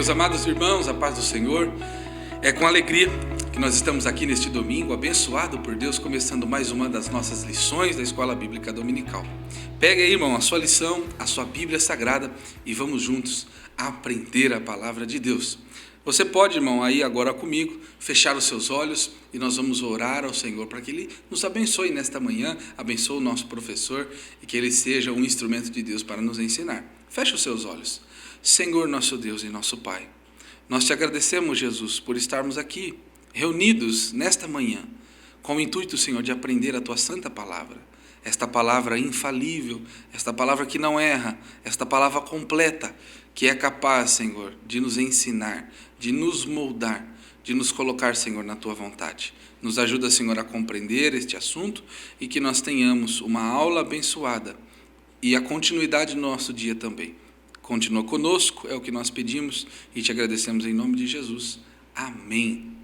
Meus amados irmãos, a paz do Senhor. É com alegria que nós estamos aqui neste domingo, abençoado por Deus, começando mais uma das nossas lições da Escola Bíblica Dominical. Pega aí, irmão, a sua lição, a sua Bíblia Sagrada e vamos juntos aprender a palavra de Deus. Você pode, irmão, aí agora comigo, fechar os seus olhos e nós vamos orar ao Senhor para que Ele nos abençoe nesta manhã, abençoe o nosso professor e que Ele seja um instrumento de Deus para nos ensinar. Feche os seus olhos. Senhor, nosso Deus e nosso Pai, nós te agradecemos, Jesus, por estarmos aqui, reunidos nesta manhã, com o intuito, Senhor, de aprender a Tua santa palavra, esta palavra infalível, esta palavra que não erra, esta palavra completa, que é capaz, Senhor, de nos ensinar, de nos moldar, de nos colocar, Senhor, na Tua vontade. Nos ajuda, Senhor, a compreender este assunto e que nós tenhamos uma aula abençoada e a continuidade do nosso dia também. Continua conosco, é o que nós pedimos e te agradecemos em nome de Jesus. Amém.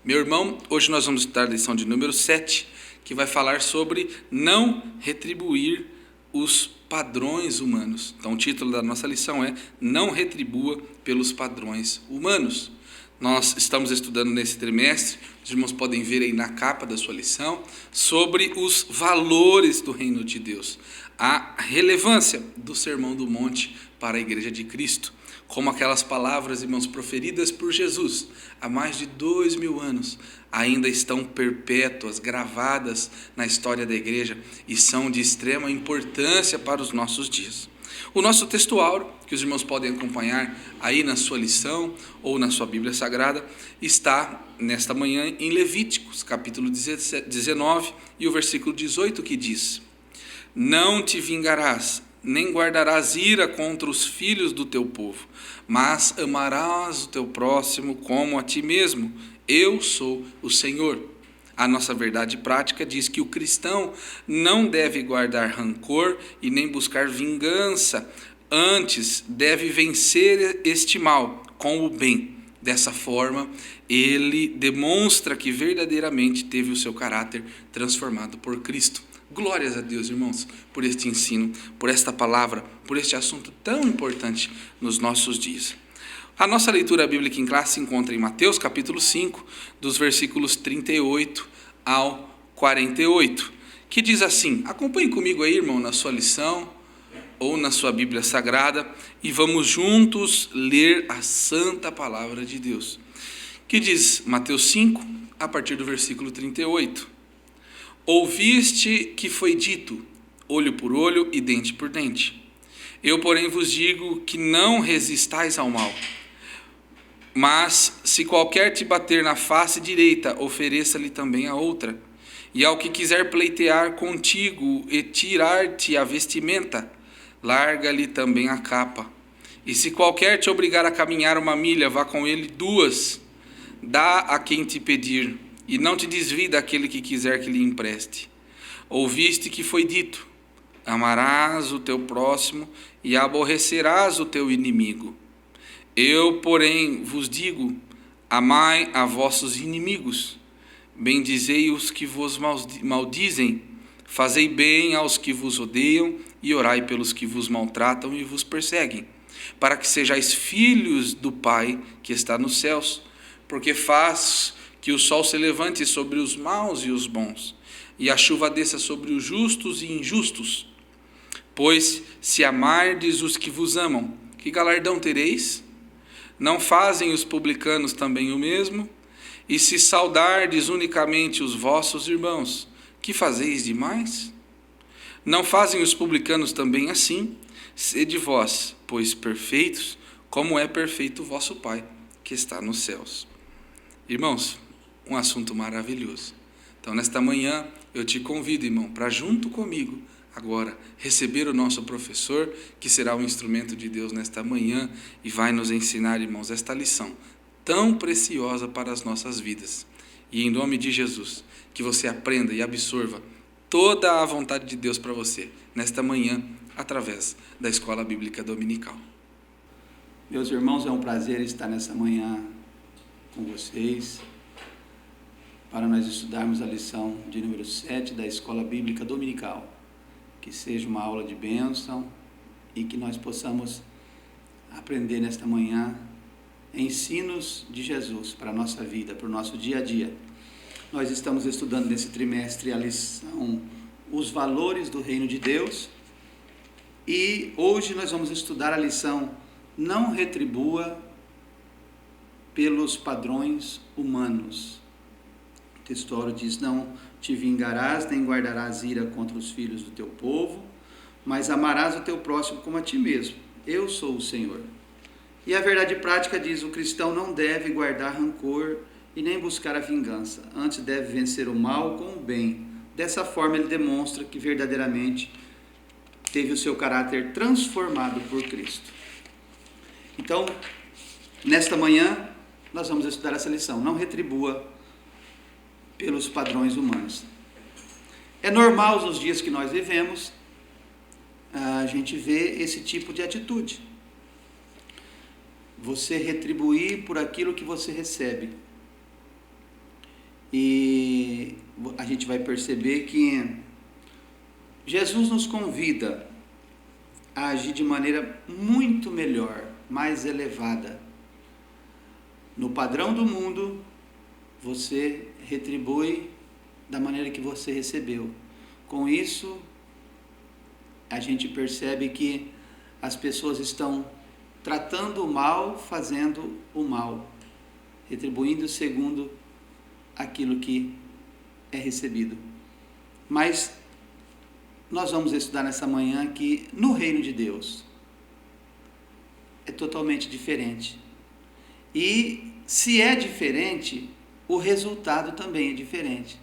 Meu irmão, hoje nós vamos estudar a lição de número 7, que vai falar sobre não retribuir os padrões humanos. Então o título da nossa lição é Não retribua pelos padrões humanos. Nós estamos estudando nesse trimestre, os irmãos podem ver aí na capa da sua lição, sobre os valores do reino de Deus, a relevância do Sermão do Monte para a Igreja de Cristo, como aquelas palavras, irmãos, proferidas por Jesus há mais de 2000 anos, ainda estão perpétuas, gravadas na história da Igreja e são de extrema importância para os nossos dias. O nosso textuário, que os irmãos podem acompanhar aí na sua lição ou na sua Bíblia Sagrada, está nesta manhã em Levíticos, capítulo 19 e o versículo 18, que diz: Não te vingarás, nem guardarás ira contra os filhos do teu povo, mas amarás o teu próximo como a ti mesmo. Eu sou o Senhor. A nossa verdade prática diz que o cristão não deve guardar rancor e nem buscar vingança, antes deve vencer este mal com o bem. Dessa forma, ele demonstra que verdadeiramente teve o seu caráter transformado por Cristo. Glórias a Deus, irmãos, por este ensino, por esta palavra, por este assunto tão importante nos nossos dias. A nossa leitura bíblica em classe se encontra em Mateus capítulo 5, dos versículos 38 ao 48, que diz assim: acompanhe comigo aí, irmão, na sua lição ou na sua Bíblia Sagrada e vamos juntos ler a santa palavra de Deus, que diz, Mateus 5, a partir do versículo 38, Ouviste que foi dito, olho por olho e dente por dente. Eu, porém, vos digo que não resistais ao mal. Mas, se qualquer te bater na face direita, ofereça-lhe também a outra. E ao que quiser pleitear contigo e tirar-te a vestimenta, larga-lhe também a capa. E se qualquer te obrigar a caminhar 1 milha, vá com ele 2. Dá a quem te pedir, e não te desvie daquele que quiser que lhe empreste. Ouviste que foi dito, amarás o teu próximo e aborrecerás o teu inimigo. Eu, porém, vos digo, amai a vossos inimigos, bendizei os que vos maldizem, fazei bem aos que vos odeiam e orai pelos que vos maltratam e vos perseguem, para que sejais filhos do Pai que está nos céus, porque faz que o sol se levante sobre os maus e os bons, e a chuva desça sobre os justos e injustos. Pois, se amardes os que vos amam, que galardão tereis? Não fazem os publicanos também o mesmo? E se saudardes unicamente os vossos irmãos, que fazeis demais? Não fazem os publicanos também assim? Sede vós, pois perfeitos, como é perfeito o vosso Pai, que está nos céus. Irmãos, um assunto maravilhoso. Então, nesta manhã, eu te convido, irmão, para junto comigo, agora, receber o nosso professor, que será um instrumento de Deus nesta manhã e vai nos ensinar, irmãos, esta lição tão preciosa para as nossas vidas. E em nome de Jesus, que você aprenda e absorva toda a vontade de Deus para você, nesta manhã, através da Escola Bíblica Dominical. Meus irmãos, é um prazer estar nessa manhã com vocês, para nós estudarmos a lição de número 7 da Escola Bíblica Dominical. Que seja uma aula de bênção e que nós possamos aprender nesta manhã ensinos de Jesus para a nossa vida, para o nosso dia a dia. Nós estamos estudando nesse trimestre a lição Os Valores do Reino de Deus, e hoje nós vamos estudar a lição Não retribua pelos padrões humanos. O textuário diz: não te vingarás, nem guardarás ira contra os filhos do teu povo, mas amarás o teu próximo como a ti mesmo. Eu sou o Senhor. E a verdade prática diz: o cristão não deve guardar rancor e nem buscar a vingança, antes deve vencer o mal com o bem. Dessa forma ele demonstra que verdadeiramente teve o seu caráter transformado por Cristo. Então, nesta manhã, nós vamos estudar essa lição. Não retribua pelos padrões humanos. É normal nos dias que nós vivemos a gente ver esse tipo de atitude. Você retribuir por aquilo que você recebe. E a gente vai perceber que Jesus nos convida a agir de maneira muito melhor, mais elevada. No padrão do mundo, você retribui da maneira que você recebeu. Com isso, a gente percebe que as pessoas estão tratando o mal, fazendo o mal, retribuindo segundo aquilo que é recebido. Mas nós vamos estudar nessa manhã que no reino de Deus é totalmente diferente. E se é diferente, o resultado também é diferente.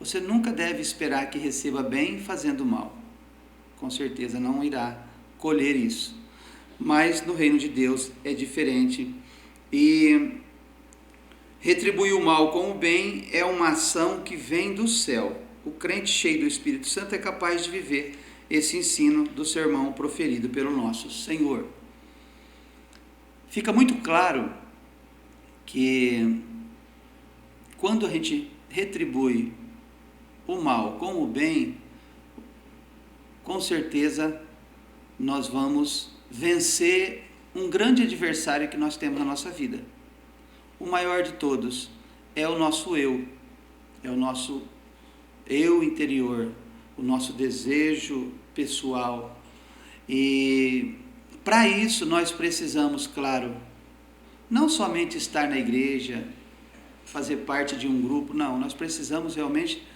Você nunca deve esperar que receba bem fazendo mal. Com certeza não irá colher isso. Mas no reino de Deus é diferente. E retribuir o mal com o bem é uma ação que vem do céu. O crente cheio do Espírito Santo é capaz de viver esse ensino do sermão proferido pelo nosso Senhor. Fica muito claro que quando a gente retribui o mal com o bem, com certeza nós vamos vencer um grande adversário que nós temos na nossa vida. O maior de todos é o nosso eu, é o nosso eu interior, o nosso desejo pessoal. E para isso nós precisamos, claro, não somente estar na igreja, fazer parte de um grupo, não, nós precisamos realmente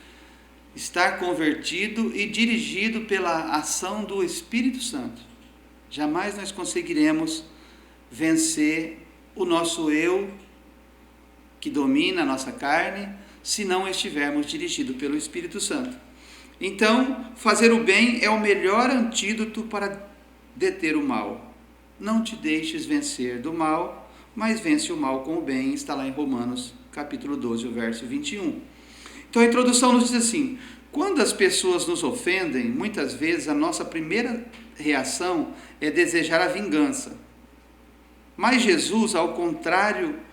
estar convertido e dirigido pela ação do Espírito Santo. Jamais nós conseguiremos vencer o nosso eu que domina a nossa carne, se não estivermos dirigidos pelo Espírito Santo. Então, fazer o bem é o melhor antídoto para deter o mal. Não te deixes vencer do mal, mas vence o mal com o bem. Está lá em Romanos, capítulo 12, o verso 21. Então, a introdução nos diz assim: quando as pessoas nos ofendem, muitas vezes a nossa primeira reação é desejar a vingança. Mas Jesus, ao contrário,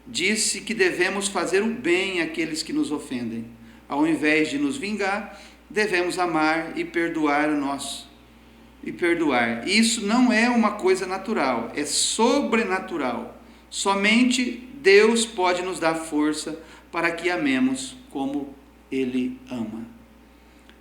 disse que devemos fazer o bem àqueles que nos ofendem. Ao invés de nos vingar, devemos amar e perdoar o nosso. E perdoar. Isso não é uma coisa natural, é sobrenatural. Somente Deus pode nos dar força para que amemos como Ele ama.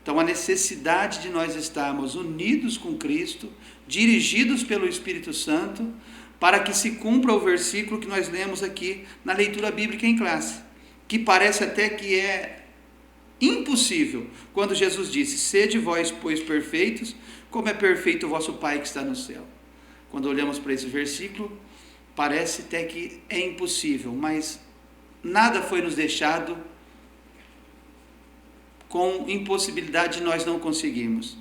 Então, a necessidade de nós estarmos unidos com Cristo, dirigidos pelo Espírito Santo, para que se cumpra o versículo que nós lemos aqui na leitura bíblica em classe, que parece até que é impossível, quando Jesus disse: sede vós, pois, perfeitos, como é perfeito o vosso Pai que está no céu. Quando olhamos para esse versículo, parece até que é impossível, mas nada foi nos deixado com impossibilidade de nós não conseguirmos.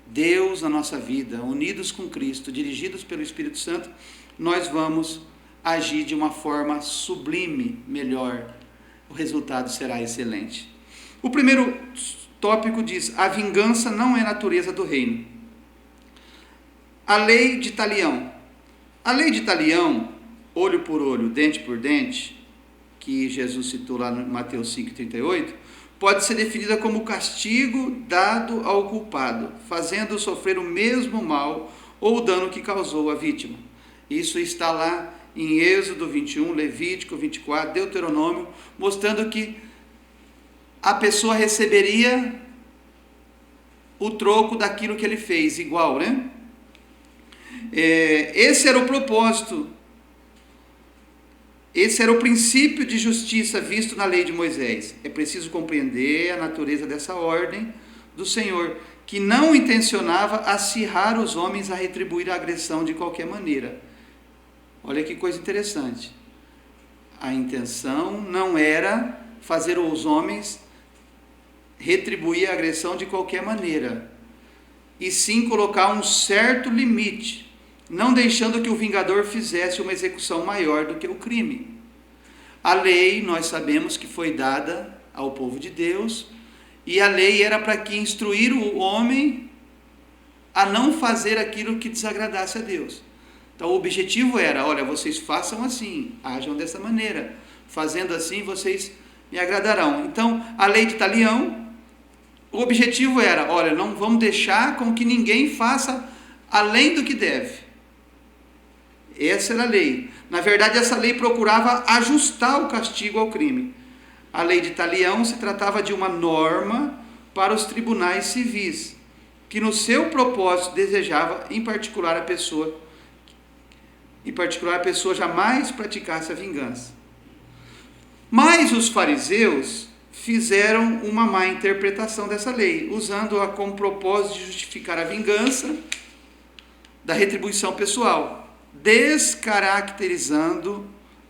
Deus na nossa vida, unidos com Cristo, dirigidos pelo Espírito Santo, nós vamos agir de uma forma sublime, melhor. O resultado será excelente. O primeiro tópico diz: a vingança não é natureza do reino. A lei de Talião. A lei de Talião, olho por olho, dente por dente, que Jesus citou lá no Mateus 5,38, pode ser definida como castigo dado ao culpado, fazendo sofrer o mesmo mal ou o dano que causou a vítima. Isso está lá em Êxodo 21, Levítico 24, Deuteronômio, mostrando que a pessoa receberia o troco daquilo que ele fez, igual, né? Esse era o propósito, esse era o princípio de justiça visto na lei de Moisés. É preciso compreender a natureza dessa ordem do Senhor, que não intencionava acirrar os homens a retribuir a agressão de qualquer maneira. Olha que coisa interessante. A intenção não era fazer os homens retribuir a agressão de qualquer maneira, e sim colocar um certo limite, não deixando que o vingador fizesse uma execução maior do que o crime. A lei, nós sabemos que foi dada ao povo de Deus, e a lei era para que instruir o homem a não fazer aquilo que desagradasse a Deus. Então o objetivo era, olha, vocês façam assim, ajam dessa maneira, fazendo assim vocês me agradarão. Então a lei de Talião, o objetivo era, olha, não vamos deixar com que ninguém faça além do que deve. Essa era a lei. Na verdade, essa lei procurava ajustar o castigo ao crime. A lei de Talião se tratava de uma norma para os tribunais civis, que no seu propósito desejava, em particular, a pessoa jamais praticasse a vingança. Mas os fariseus fizeram uma má interpretação dessa lei, usando-a como propósito de justificar a vingança da retribuição pessoal, descaracterizando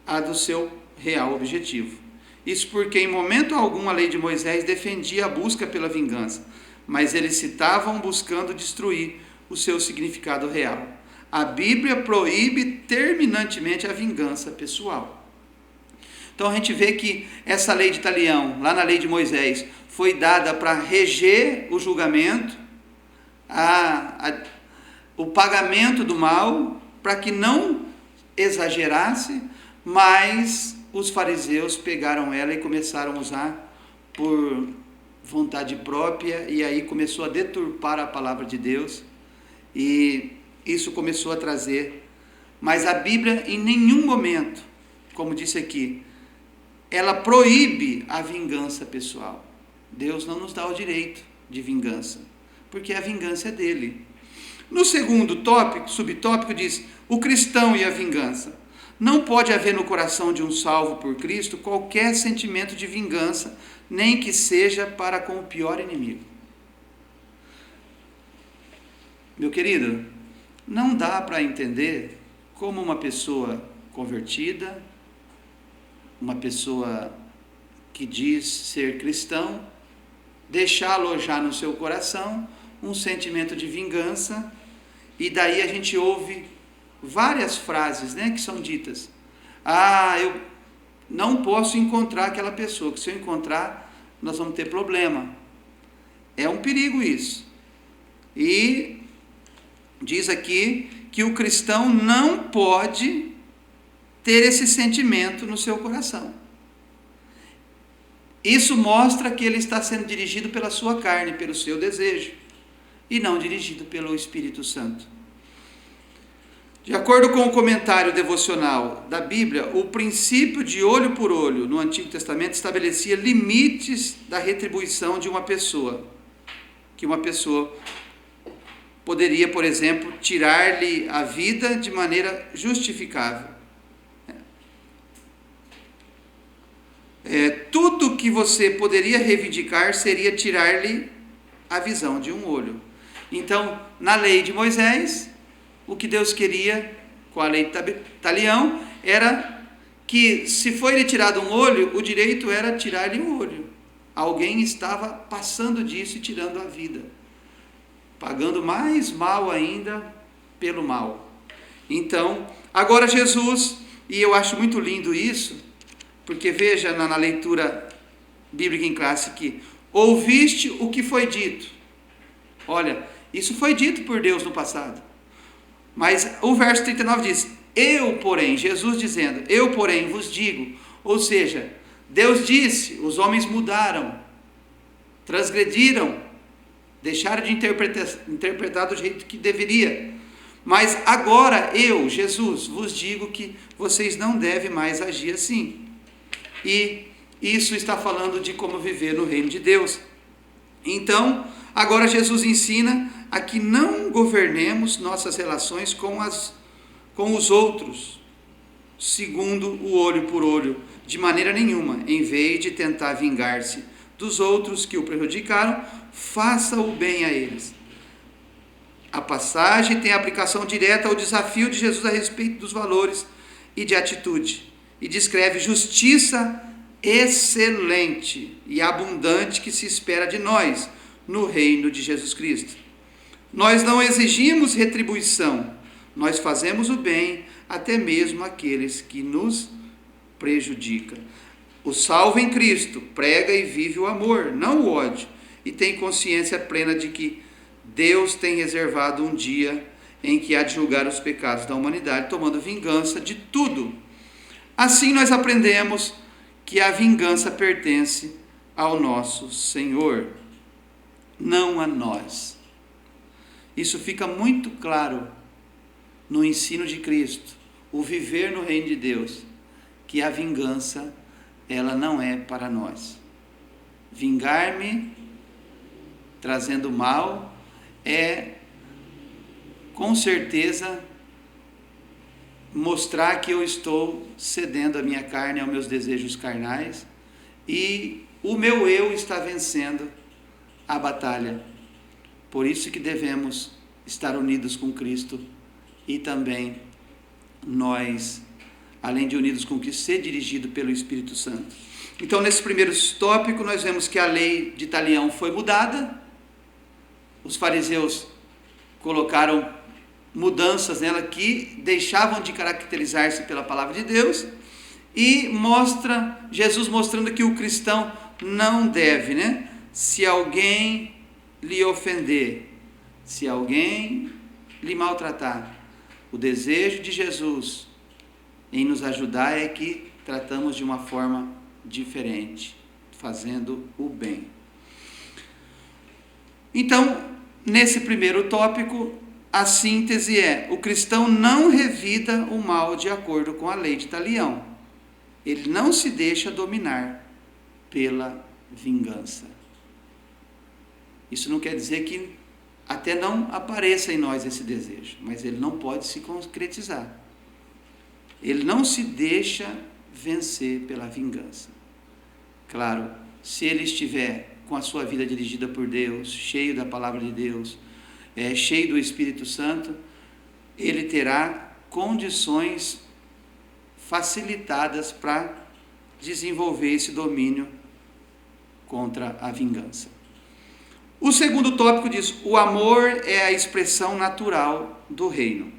a do seu real objetivo. Isso porque em momento algum a lei de Moisés defendia a busca pela vingança, mas eles estavam buscando destruir o seu significado real. A Bíblia proíbe terminantemente a vingança pessoal. Então a gente vê que essa lei de Talião, lá na lei de Moisés, foi dada para reger o julgamento, o pagamento do mal, para que não exagerasse, mas os fariseus pegaram ela e começaram a usar por vontade própria, e aí começou a deturpar a palavra de Deus, e isso começou a trazer. Mas a Bíblia em nenhum momento, como disse aqui, ela proíbe a vingança pessoal. Deus não nos dá o direito de vingança, porque a vingança é dele. No segundo tópico, subtópico, diz: o cristão e a vingança. Não pode haver no coração de um salvo por Cristo qualquer sentimento de vingança, nem que seja para com o pior inimigo. Meu querido, não dá para entender como uma pessoa convertida, uma pessoa que diz ser cristão, deixar alojar no seu coração um sentimento de vingança, e daí a gente ouve várias frases, né, que são ditas. Eu não posso encontrar aquela pessoa, que se eu encontrar, nós vamos ter problema. É um perigo isso. E diz aqui que o cristão não pode ter esse sentimento no seu coração. Isso mostra que ele está sendo dirigido pela sua carne, pelo seu desejo, e não dirigido pelo Espírito Santo. De acordo com o comentário devocional da Bíblia, o princípio de olho por olho no Antigo Testamento estabelecia limites da retribuição de uma pessoa, que uma pessoa poderia, por exemplo, tirar-lhe a vida de maneira justificável. Tudo que você poderia reivindicar seria tirar-lhe a visão de um olho. Então, na lei de Moisés, o que Deus queria com a lei de Talião era que, se foi lhe tirado um olho, o direito era tirar-lhe um olho. Alguém estava passando disso e tirando a vida, pagando mais mal ainda pelo mal. Então, agora Jesus, e eu acho muito lindo isso, porque veja na leitura bíblica em classe que ouviste o que foi dito. Olha, isso foi dito por Deus no passado. Mas o verso 39 diz: eu, porém, Jesus dizendo, eu, porém, vos digo. Ou seja, Deus disse, os homens mudaram, transgrediram, deixaram de interpretar do jeito que deveria. Mas agora eu, Jesus, vos digo que vocês não devem mais agir assim. E isso está falando de como viver no reino de Deus. Então, agora Jesus ensina a que não governemos nossas relações com os outros, segundo o olho por olho, de maneira nenhuma. Em vez de tentar vingar-se dos outros que o prejudicaram, faça o bem a eles. A passagem tem aplicação direta ao desafio de Jesus a respeito dos valores e de atitude, e descreve justiça excelente e abundante que se espera de nós no reino de Jesus Cristo. Nós não exigimos retribuição, nós fazemos o bem até mesmo àqueles que nos prejudicam. O salvo em Cristo prega e vive o amor, não o ódio, e tem consciência plena de que Deus tem reservado um dia em que há de julgar os pecados da humanidade, tomando vingança de tudo. Assim nós aprendemos que a vingança pertence ao nosso Senhor, não a nós. Isso fica muito claro no ensino de Cristo, o viver no reino de Deus, que a vingança, ela não é para nós. Vingar-me trazendo mal é, com certeza, mostrar que eu estou cedendo a minha carne aos meus desejos carnais e o meu eu está vencendo a batalha. Por isso que devemos estar unidos com Cristo e também nós, além de unidos com Cristo, ser dirigido pelo Espírito Santo. Então, nesse primeiro tópico, nós vemos que a lei de Talião foi mudada. Os fariseus colocaram mudanças nela que deixavam de caracterizar-se pela palavra de Deus, e Jesus mostrando que o cristão não deve, se alguém lhe ofender, se alguém lhe maltratar, o desejo de Jesus em nos ajudar é que tratamos de uma forma diferente, fazendo o bem. Então, nesse primeiro tópico, a síntese é: o cristão não revida o mal de acordo com a lei de Talião. Ele não se deixa dominar pela vingança. Isso não quer dizer que até não apareça em nós esse desejo, mas ele não pode se concretizar. Ele não se deixa vencer pela vingança. Claro, se ele estiver com a sua vida dirigida por Deus, cheio da palavra de Deus, cheio do Espírito Santo, ele terá condições facilitadas para desenvolver esse domínio contra a vingança. O segundo tópico diz: o amor é a expressão natural do reino.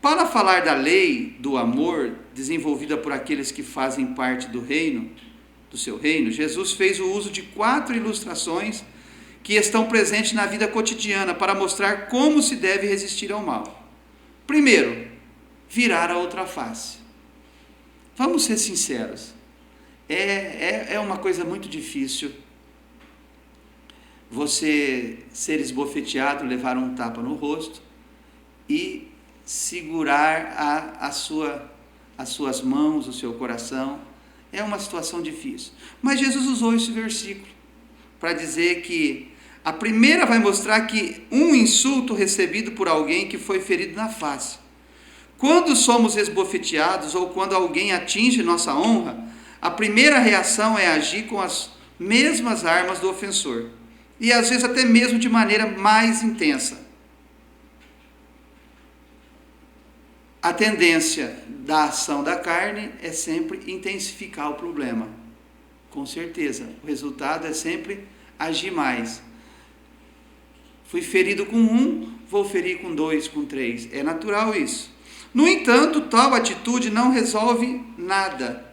Para falar da lei do amor desenvolvida por aqueles que fazem parte do reino, do seu reino, Jesus fez o uso de 4 ilustrações que estão presentes na vida cotidiana para mostrar como se deve resistir ao mal. Primeiro, virar a outra face. Vamos ser sinceros, é uma coisa muito difícil você ser esbofeteado, levar um tapa no rosto e segurar as suas mãos, o seu coração. É uma situação difícil. Mas Jesus usou esse versículo para dizer que a primeira vai mostrar que um insulto recebido por alguém que foi ferido na face. Quando somos esbofeteados ou quando alguém atinge nossa honra, a primeira reação é agir com as mesmas armas do ofensor. E às vezes até mesmo de maneira mais intensa. A tendência da ação da carne é sempre intensificar o problema. Com certeza, o resultado é sempre agir mais. Fui ferido com 1, vou ferir com 2, com 3. É natural isso. No entanto, tal atitude não resolve nada.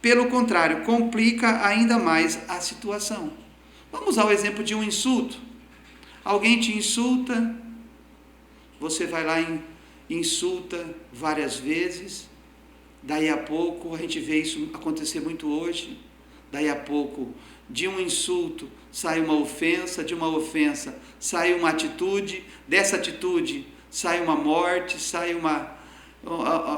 Pelo contrário, complica ainda mais a situação. Vamos ao exemplo de um insulto. Alguém te insulta, você vai lá e insulta várias vezes, daí a pouco, a gente vê isso acontecer muito hoje, daí a pouco, de um insulto sai uma ofensa, de uma ofensa sai uma atitude, dessa atitude sai uma morte, sai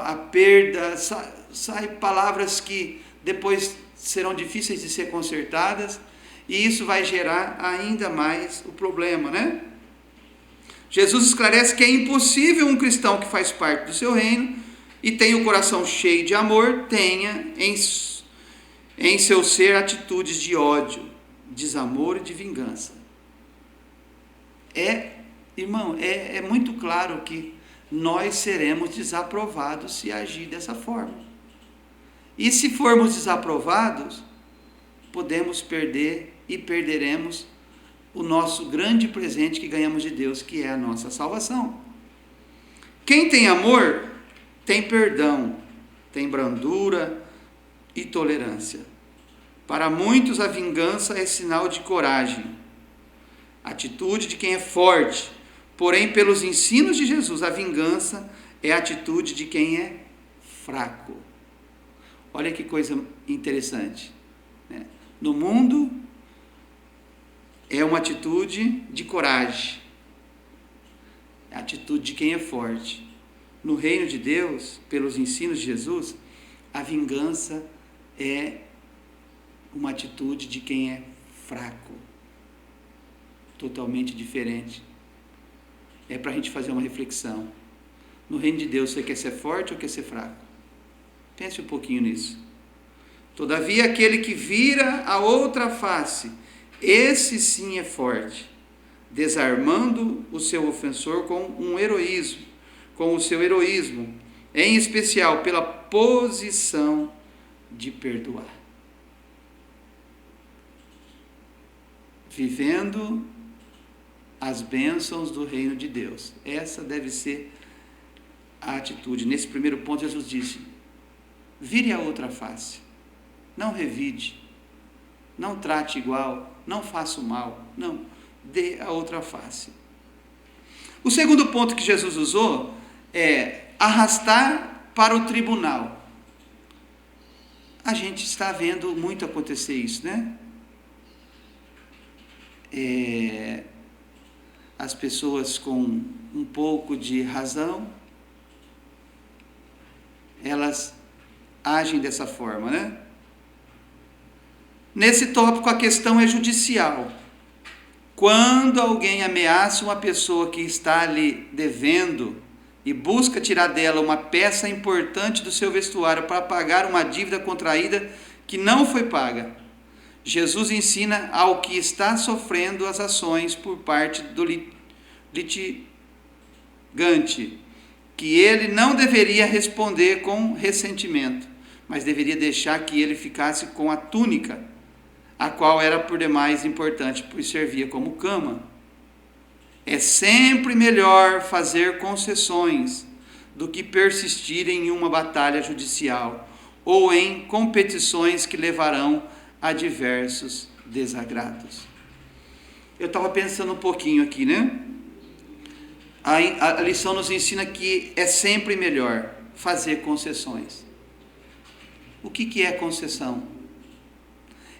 a perda, sai palavras que depois serão difíceis de ser consertadas, e isso vai gerar ainda mais o problema, né? Jesus esclarece que é impossível um cristão que faz parte do seu reino e tem o coração cheio de amor, tenha em seu ser atitudes de ódio, desamor e de vingança. Irmão, é muito claro que nós seremos desaprovados se agir dessa forma. E se formos desaprovados, podemos perder e perderemos o nosso grande presente que ganhamos de Deus, que é a nossa salvação. Quem tem amor, tem perdão, tem brandura e tolerância. Para muitos, a vingança é sinal de coragem, atitude de quem é forte. Porém, pelos ensinos de Jesus, a vingança é a atitude de quem é fraco. Olha que coisa interessante, né? No mundo, é uma atitude de coragem, é a atitude de quem é forte. No reino de Deus, pelos ensinos de Jesus, a vingança é uma atitude de quem é fraco, totalmente diferente. É para a gente fazer uma reflexão. No reino de Deus, você quer ser forte ou quer ser fraco? Pense um pouquinho nisso. Todavia, aquele que vira a outra face, esse sim é forte, desarmando o seu ofensor com o seu heroísmo, em especial pela posição de perdoar. Vivendo as bênçãos do reino de Deus. Essa deve ser a atitude. Nesse primeiro ponto, Jesus disse: vire a outra face, não revide, não trate igual, não faça o mal, não, dê a outra face. O segundo ponto que Jesus usou é arrastar para o tribunal. A gente está vendo muito acontecer isso, né? As pessoas com um pouco de razão, elas agem dessa forma, né? Nesse tópico, a questão é judicial. Quando alguém ameaça uma pessoa que está lhe devendo e busca tirar dela uma peça importante do seu vestuário para pagar uma dívida contraída que não foi paga, Jesus ensina ao que está sofrendo as ações por parte do litigante que ele não deveria responder com ressentimento, mas deveria deixar que ele ficasse com a túnica, a qual era por demais importante, pois servia como cama. É sempre melhor fazer concessões do que persistir em uma batalha judicial ou em competições que levarão a diversos desagrados. Eu estava pensando um pouquinho aqui, né? A lição nos ensina que é sempre melhor fazer concessões. O que é concessão?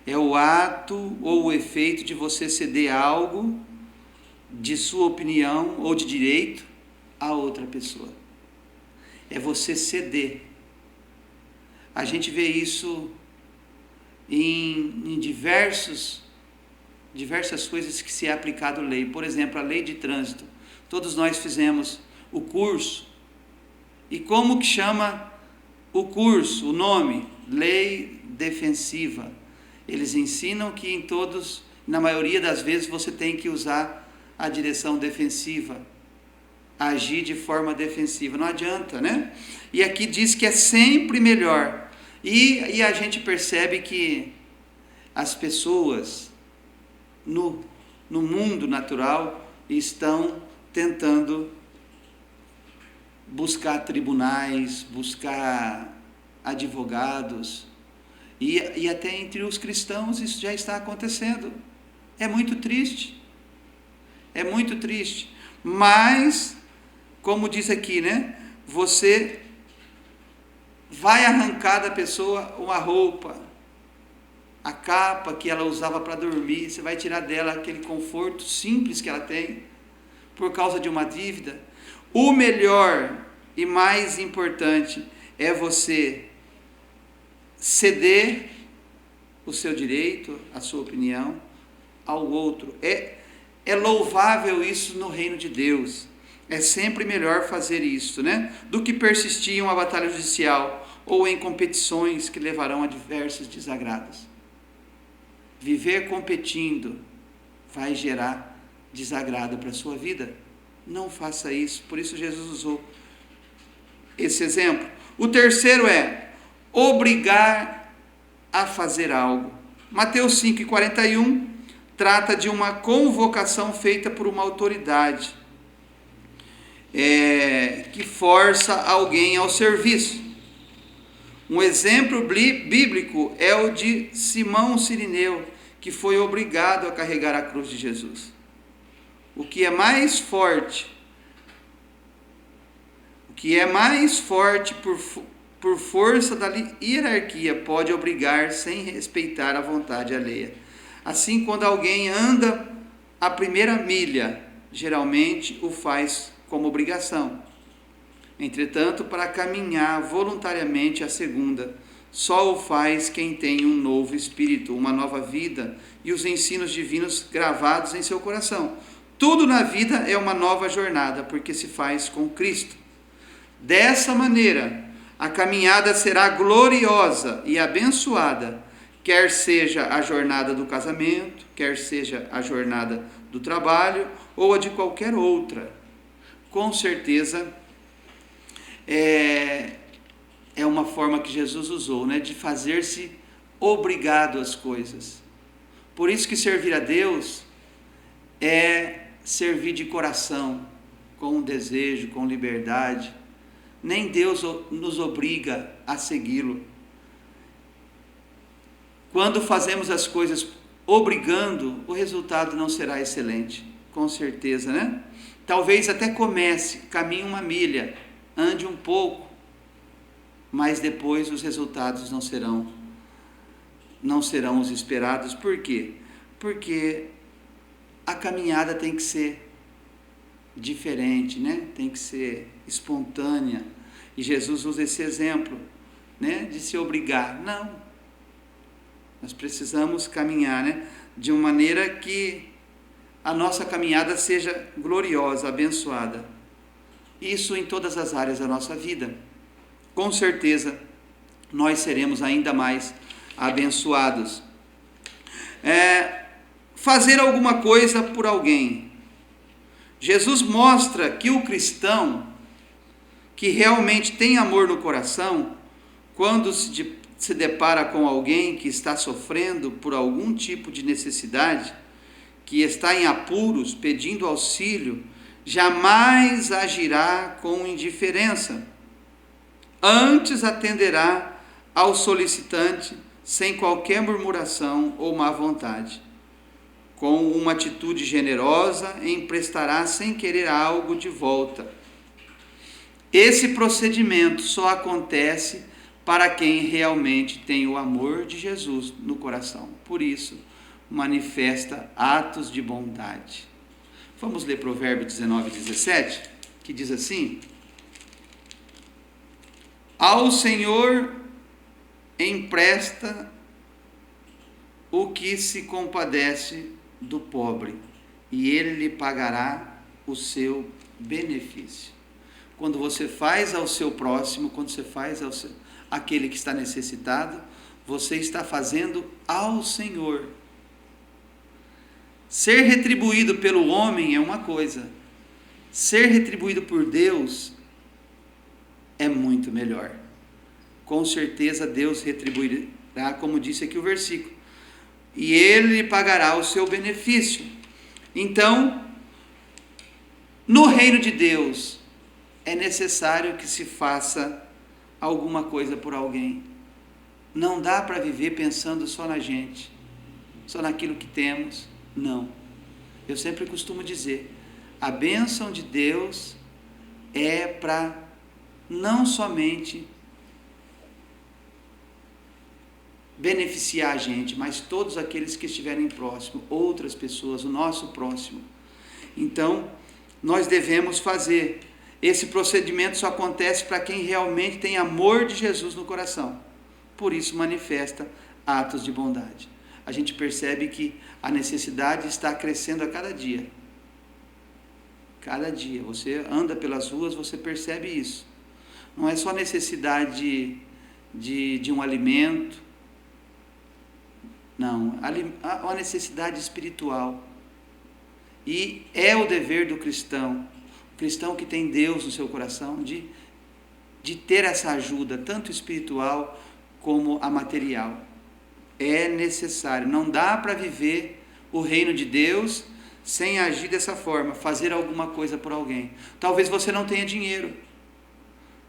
É o ato ou o efeito de você ceder algo de sua opinião ou de direito a outra pessoa. É você ceder. A gente vê isso em diversas coisas que se é aplicado lei. Por exemplo, a lei de trânsito. Todos nós fizemos o curso. E como que chama o curso, o nome? Lei defensiva. Eles ensinam que na maioria das vezes, você tem que usar a direção defensiva, agir de forma defensiva. Não adianta, né? E aqui diz que é sempre melhor. E a gente percebe que as pessoas no mundo natural estão tentando buscar tribunais, buscar advogados, e até entre os cristãos isso já está acontecendo. É muito triste, mas, como diz aqui, né? Você vai arrancar da pessoa uma roupa, a capa que ela usava para dormir, você vai tirar dela aquele conforto simples que ela tem, por causa de uma dívida. O melhor e mais importante é você ceder o seu direito, a sua opinião ao outro. É louvável isso no reino de Deus. É sempre melhor fazer isso, né? Do que persistir em uma batalha judicial ou em competições que levarão a diversos desagrados. Viver competindo vai gerar desagrado para a sua vida. Não faça isso. Por isso Jesus usou esse exemplo. O terceiro é obrigar a fazer algo. Mateus 5,41 trata de uma convocação feita por uma autoridade que força alguém ao serviço. Um exemplo bíblico é o de Simão Cirineu, que foi obrigado a carregar a cruz de Jesus. O que é mais forte por força da hierarquia pode obrigar sem respeitar a vontade alheia. Assim, quando alguém anda a primeira milha, geralmente o faz como obrigação. Entretanto, para caminhar voluntariamente a segunda, só o faz quem tem um novo espírito, uma nova vida e os ensinos divinos gravados em seu coração. Tudo na vida é uma nova jornada, porque se faz com Cristo. Dessa maneira, a caminhada será gloriosa e abençoada, quer seja a jornada do casamento, quer seja a jornada do trabalho ou a de qualquer outra. Com certeza, é uma forma que Jesus usou, né, de fazer-se obrigado às coisas. Por isso que servir a Deus é servir de coração, com desejo, com liberdade. Nem Deus nos obriga a segui-lo. Quando fazemos as coisas obrigando, o resultado não será excelente, com certeza, né? Talvez até comece, caminhe uma milha, ande um pouco, mas depois os resultados não serão os esperados. Por quê? Porque a caminhada tem que ser diferente, né? Tem que ser espontânea. E Jesus usa esse exemplo, né, de se obrigar. Não. Nós precisamos caminhar, né, de uma maneira que a nossa caminhada seja gloriosa, abençoada. Isso em todas as áreas da nossa vida. Com certeza, nós seremos ainda mais abençoados. Fazer alguma coisa por alguém. Jesus mostra que o cristão que realmente tem amor no coração, quando se depara com alguém que está sofrendo por algum tipo de necessidade, que está em apuros, pedindo auxílio, jamais agirá com indiferença. Antes atenderá ao solicitante sem qualquer murmuração ou má vontade. Com uma atitude generosa, emprestará sem querer algo de volta. Esse procedimento só acontece para quem realmente tem o amor de Jesus no coração. Por isso, manifesta atos de bondade. Vamos ler Provérbios 19:17, que diz assim: ao Senhor empresta o que se compadece do pobre, e ele lhe pagará o seu benefício. Quando você faz ao seu próximo, quando você faz aquele que está necessitado, você está fazendo ao Senhor. Ser retribuído pelo homem é uma coisa, ser retribuído por Deus é muito melhor. Com certeza Deus retribuirá, como disse aqui o versículo, e ele lhe pagará o seu benefício. Então, no reino de Deus, é necessário que se faça alguma coisa por alguém. Não dá para viver pensando só na gente, só naquilo que temos. Não. Eu sempre costumo dizer, a bênção de Deus é para não somente beneficiar a gente, mas todos aqueles que estiverem próximo, outras pessoas, o nosso próximo. Então, nós devemos fazer Esse procedimento só acontece para quem realmente tem amor de Jesus no coração. Por isso manifesta atos de bondade. A gente percebe que a necessidade está crescendo a cada dia. Cada dia. Você anda pelas ruas, você percebe isso. Não é só necessidade de um alimento. Não. Há uma necessidade espiritual. E é o dever do cristão, o cristão que tem Deus no seu coração, de ter essa ajuda, tanto espiritual como a material. É necessário. Não dá para viver o reino de Deus sem agir dessa forma, fazer alguma coisa por alguém. Talvez você não tenha dinheiro,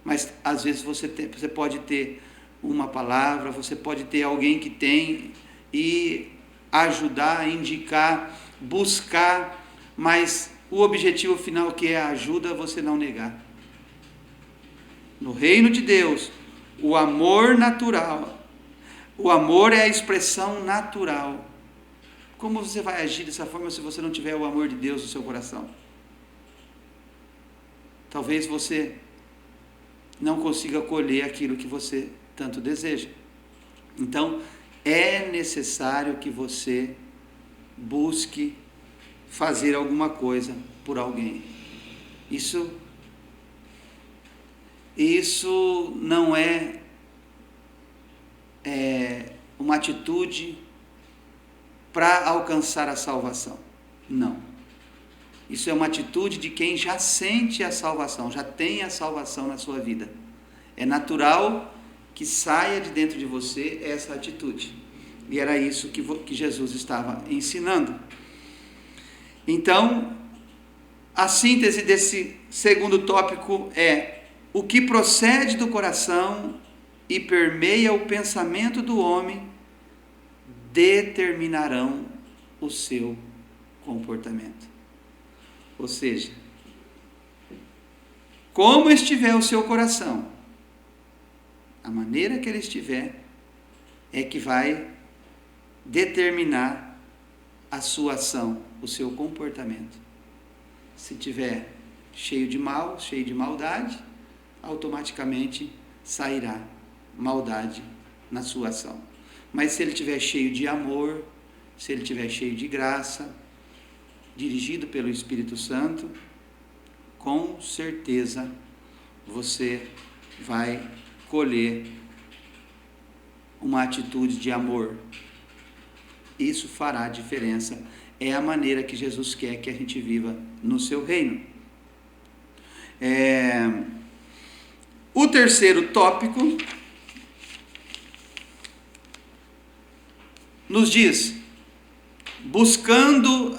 mas às vezes você pode ter uma palavra, você pode ter alguém que tem e ajudar, indicar, buscar, mas o objetivo final, que é a ajuda, você não negar. No reino de Deus, o amor natural, o amor é a expressão natural. Como você vai agir dessa forma se você não tiver o amor de Deus no seu coração? Talvez você não consiga colher aquilo que você tanto deseja. Então, é necessário que você busque fazer alguma coisa por alguém. Isso não é uma atitude para alcançar a salvação. Não. Isso é uma atitude de quem já sente a salvação, já tem a salvação na sua vida. É natural que saia de dentro de você essa atitude. E era isso que Jesus estava ensinando. Então, a síntese desse segundo tópico é: o que procede do coração e permeia o pensamento do homem determinarão o seu comportamento. Ou seja, como estiver o seu coração, a maneira que ele estiver é que vai determinar a sua ação, o seu comportamento. Se estiver cheio de mal, cheio de maldade, automaticamente sairá maldade na sua ação. Mas se ele estiver cheio de amor, se ele estiver cheio de graça, dirigido pelo Espírito Santo, com certeza você vai colher uma atitude de amor. Isso fará diferença. É a maneira que Jesus quer que a gente viva no seu reino. O terceiro tópico nos diz: buscando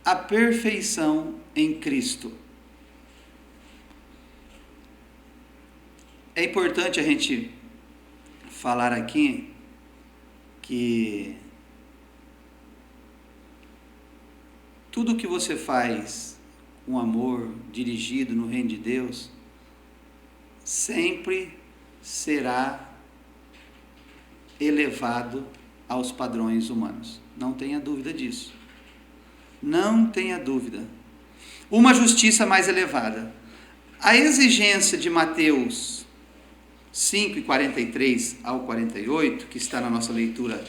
a perfeição em Cristo. É importante a gente falar aqui que tudo que você faz com amor, dirigido no reino de Deus, sempre será elevado aos padrões humanos. Não tenha dúvida disso. Não tenha dúvida. Uma justiça mais elevada. A exigência de Mateus 5, 43 ao 48, que está na nossa leitura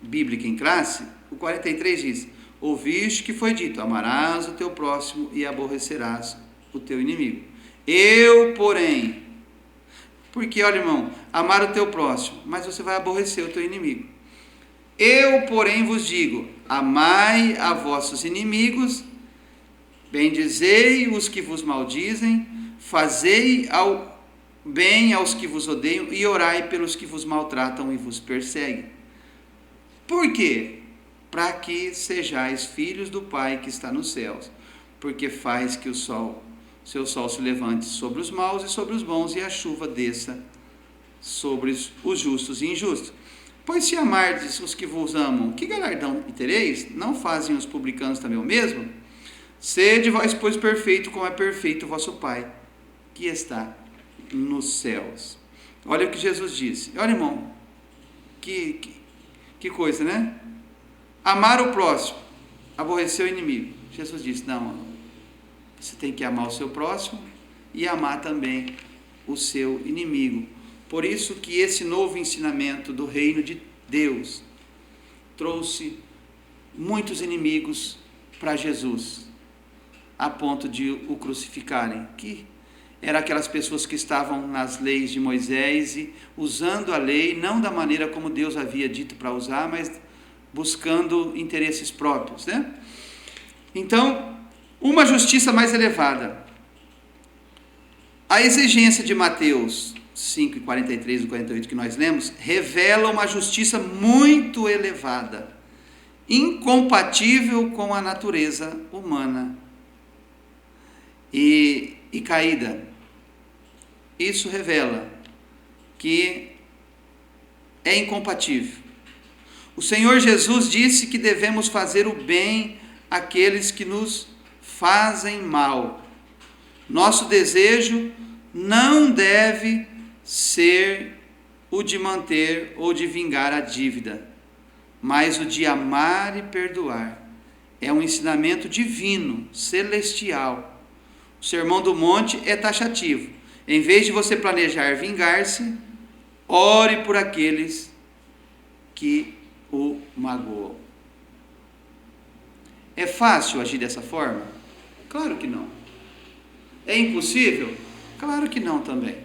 bíblica em classe, o 43 diz: ouviste que foi dito, amarás o teu próximo e aborrecerás o teu inimigo. Eu, porém, porque, olha, irmão, amar o teu próximo, mas você vai aborrecer o teu inimigo. Eu, porém, vos digo, amai a vossos inimigos, bendizei os que vos maldizem, fazei bem aos que vos odeiam e orai pelos que vos maltratam e vos perseguem. Por quê? Para que sejais filhos do Pai que está nos céus, porque faz que seu sol se levante sobre os maus e sobre os bons, e a chuva desça sobre os justos e injustos. Pois se amardes os que vos amam, que galardão tereis? Não fazem os publicanos também o mesmo? Sede vós, pois, perfeito, como é perfeito o vosso Pai, que está nos céus. Olha o que Jesus disse. Olha, irmão, que coisa, né? Amar o próximo, aborrecer o inimigo. Jesus disse: não, Você tem que amar o seu próximo e amar também o seu inimigo. Por isso que esse novo ensinamento do reino de Deus trouxe muitos inimigos para Jesus, a ponto de o crucificarem, que eram aquelas pessoas que estavam nas leis de Moisés e usando a lei, não da maneira como Deus havia dito para usar, mas buscando interesses próprios, né? Então, uma justiça mais elevada. A exigência de Mateus 5, 43 e 48 que nós lemos, revela uma justiça muito elevada, incompatível com a natureza humana e caída. Isso revela que é incompatível. O Senhor Jesus disse que devemos fazer o bem àqueles que nos fazem mal. Nosso desejo não deve ser o de manter ou de vingar a dívida, mas o de amar e perdoar. É um ensinamento divino, celestial. O Sermão do Monte é taxativo. Em vez de você planejar vingar-se, ore por aqueles que o magoam. É fácil agir dessa forma? Claro que não. É impossível? Claro que não também.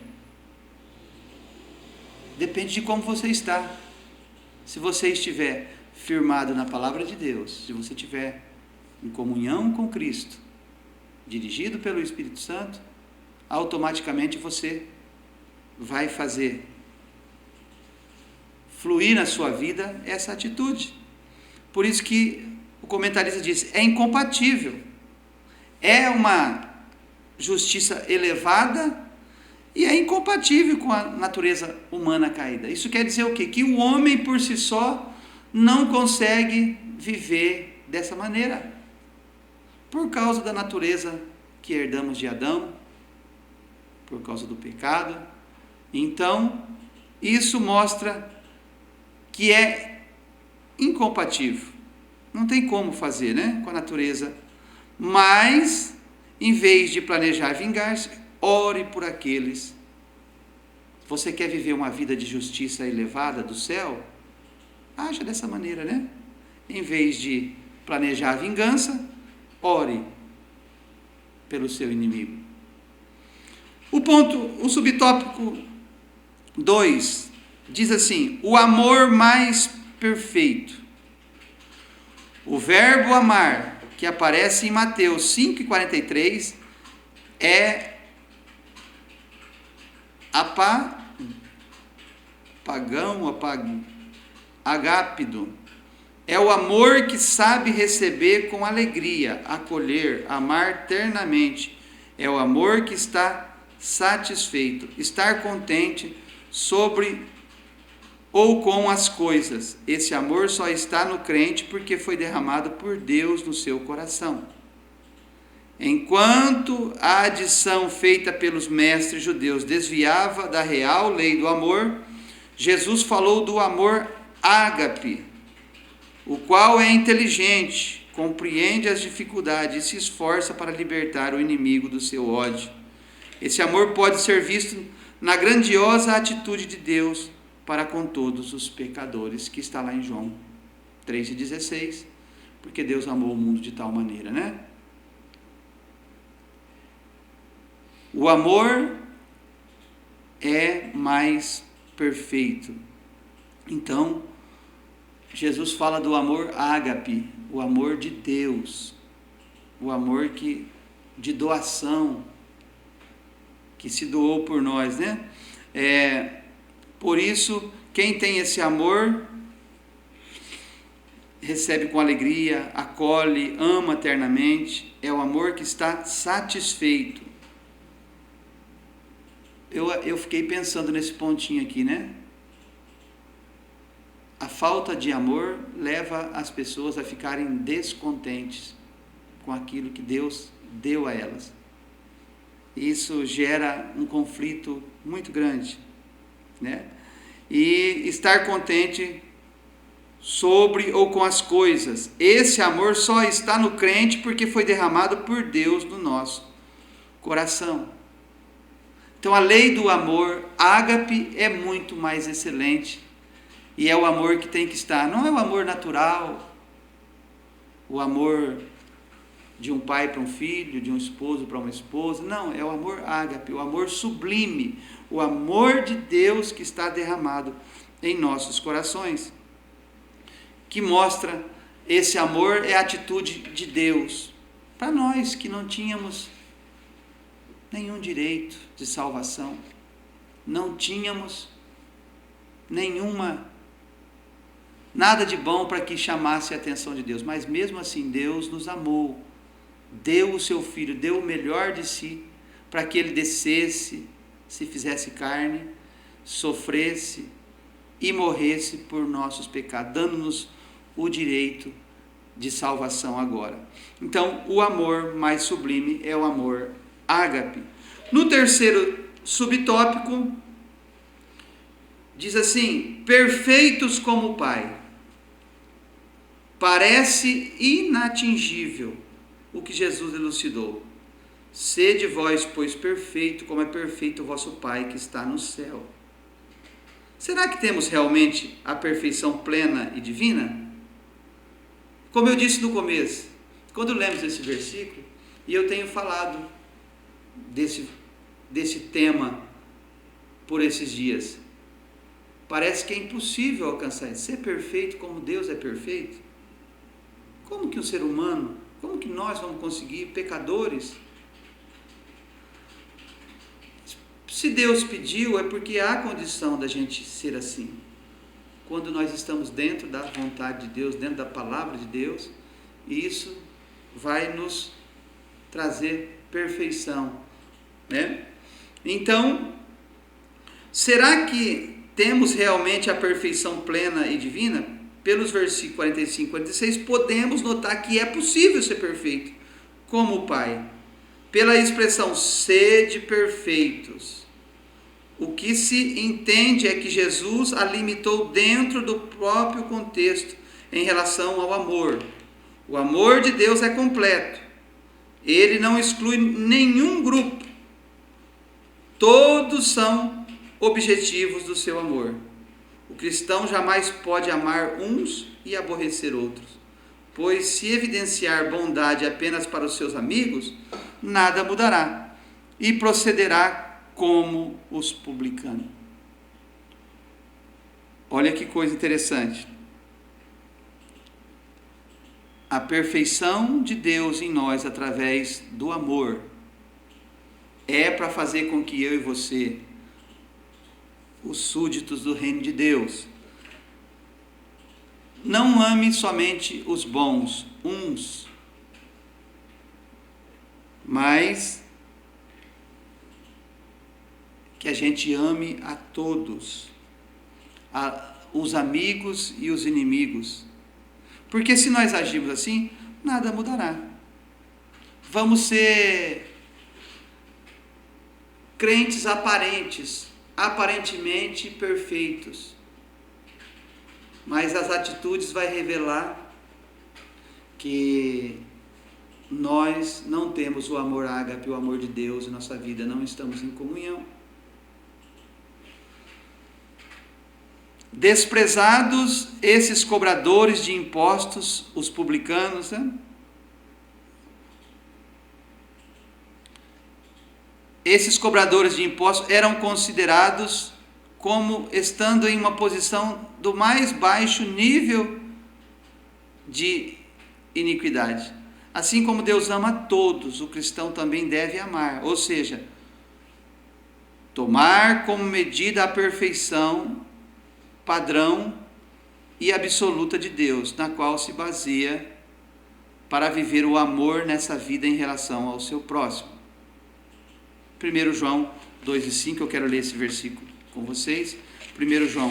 Depende de como você está. Se você estiver firmado na palavra de Deus, se você estiver em comunhão com Cristo, dirigido pelo Espírito Santo, automaticamente você vai fazer fluir na sua vida essa atitude. Por isso que o comentarista diz, é incompatível. É uma justiça elevada e é incompatível com a natureza humana caída. Isso quer dizer o quê? Que o homem por si só não consegue viver dessa maneira, por causa da natureza que herdamos de Adão, por causa do pecado. Então, isso mostra que é incompatível. Não tem como fazer, né, com a natureza. Mas, em vez de planejar vingar-se, ore por aqueles. Você quer viver uma vida de justiça elevada do céu? Haja dessa maneira, né? Em vez de planejar a vingança, ore pelo seu inimigo. O subtópico 2 diz assim: o amor mais perfeito. O verbo amar, que aparece em Mateus 5,43, é agápido. É o amor que sabe receber com alegria, acolher, amar ternamente. É o amor que está satisfeito, estar contente sobre ou com as coisas. Esse amor só está no crente porque foi derramado por Deus no seu coração. Enquanto a adição feita pelos mestres judeus desviava da real lei do amor, Jesus falou do amor ágape, o qual é inteligente, compreende as dificuldades e se esforça para libertar o inimigo do seu ódio. Esse amor pode ser visto na grandiosa atitude de Deus para com todos os pecadores, que está lá em João 3,16, porque Deus amou o mundo de tal maneira, né? O amor é mais perfeito. Então, Jesus fala do amor ágape, o amor de Deus, o amor de doação, que se doou por nós, né? Por isso, quem tem esse amor, recebe com alegria, acolhe, ama eternamente, é o amor que está satisfeito. Eu fiquei pensando nesse pontinho aqui, né? A falta de amor leva as pessoas a ficarem descontentes com aquilo que Deus deu a elas. Isso gera um conflito muito grande, né? E estar contente sobre ou com as coisas. Esse amor só está no crente porque foi derramado por Deus no nosso coração. Então a lei do amor, ágape, é muito mais excelente. E é o amor que tem que estar. Não é o amor natural, o amor de um pai para um filho, de um esposo para uma esposa. Não, é o amor ágape, o amor sublime, o amor de Deus que está derramado em nossos corações. Que mostra esse amor é a atitude de Deus. Para nós que não tínhamos nenhum direito de salvação, não tínhamos nada de bom para que chamasse a atenção de Deus, mas mesmo assim Deus nos amou, deu o seu Filho, deu o melhor de si, para que ele descesse, se fizesse carne, sofresse e morresse por nossos pecados, dando-nos o direito de salvação agora. Então, o amor mais sublime é o amor ágape. No terceiro subtópico, diz assim: perfeitos como o Pai. Parece inatingível o que Jesus elucidou. Sede vós, pois, perfeito, como é perfeito o vosso Pai que está no céu. Será que temos realmente a perfeição plena e divina? Como eu disse no começo, quando lemos esse versículo, e eu tenho falado desse tema por esses dias, parece que é impossível alcançar isso, ser perfeito como Deus é perfeito. Como que um ser humano, como que nós vamos conseguir, pecadores? Se Deus pediu, é porque há condição da gente ser assim. Quando nós estamos dentro da vontade de Deus, dentro da palavra de Deus, isso vai nos trazer perfeição, né? Então, será que temos realmente a perfeição plena e divina? Pelos versículos 45 e 46, podemos notar que é possível ser perfeito, como o Pai. Pela expressão, sede perfeitos. O que se entende é que Jesus a limitou dentro do próprio contexto em relação ao amor. O amor de Deus é completo. Ele não exclui nenhum grupo. Todos são objetivos do seu amor. O cristão jamais pode amar uns e aborrecer outros, pois se evidenciar bondade apenas para os seus amigos, nada mudará e procederá como os publicanos. Olha que coisa interessante. A perfeição de Deus em nós através do amor é para fazer com que eu e você, os súditos do reino de Deus, não ame somente os bons, uns, mas que a gente ame a todos, os amigos e os inimigos. Porque se nós agirmos assim, nada mudará. Vamos ser crentes aparentemente perfeitos, mas as atitudes vai revelar que nós não temos o amor ágape, o amor de Deus em nossa vida, não estamos em comunhão. Desprezados esses cobradores de impostos, os publicanos, né? Esses cobradores de impostos eram considerados como estando em uma posição do mais baixo nível de iniquidade. Assim como Deus ama a todos, o cristão também deve amar, ou seja, tomar como medida a perfeição, padrão e absoluta de Deus, na qual se baseia para viver o amor nessa vida em relação ao seu próximo. 1 João 2:5, eu quero ler esse versículo com vocês. 1 João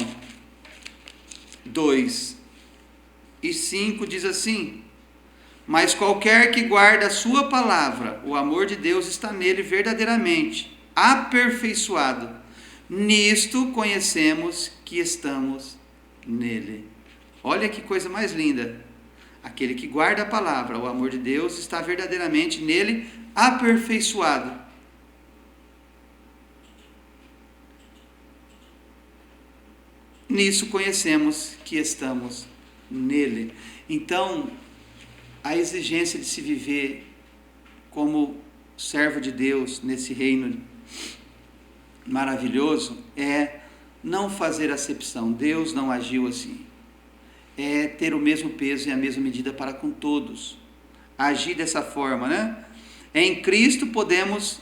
2:5 diz assim: mas qualquer que guarda a sua palavra, o amor de Deus está nele verdadeiramente aperfeiçoado. Nisto conhecemos que estamos nele. Olha que coisa mais linda. Aquele que guarda a palavra, o amor de Deus, está verdadeiramente nele aperfeiçoado. Nisso conhecemos que estamos nele. Então, a exigência de se viver como servo de Deus nesse reino maravilhoso é não fazer acepção. Deus não agiu assim. É ter o mesmo peso e a mesma medida para com todos. Agir dessa forma, né? Em Cristo podemos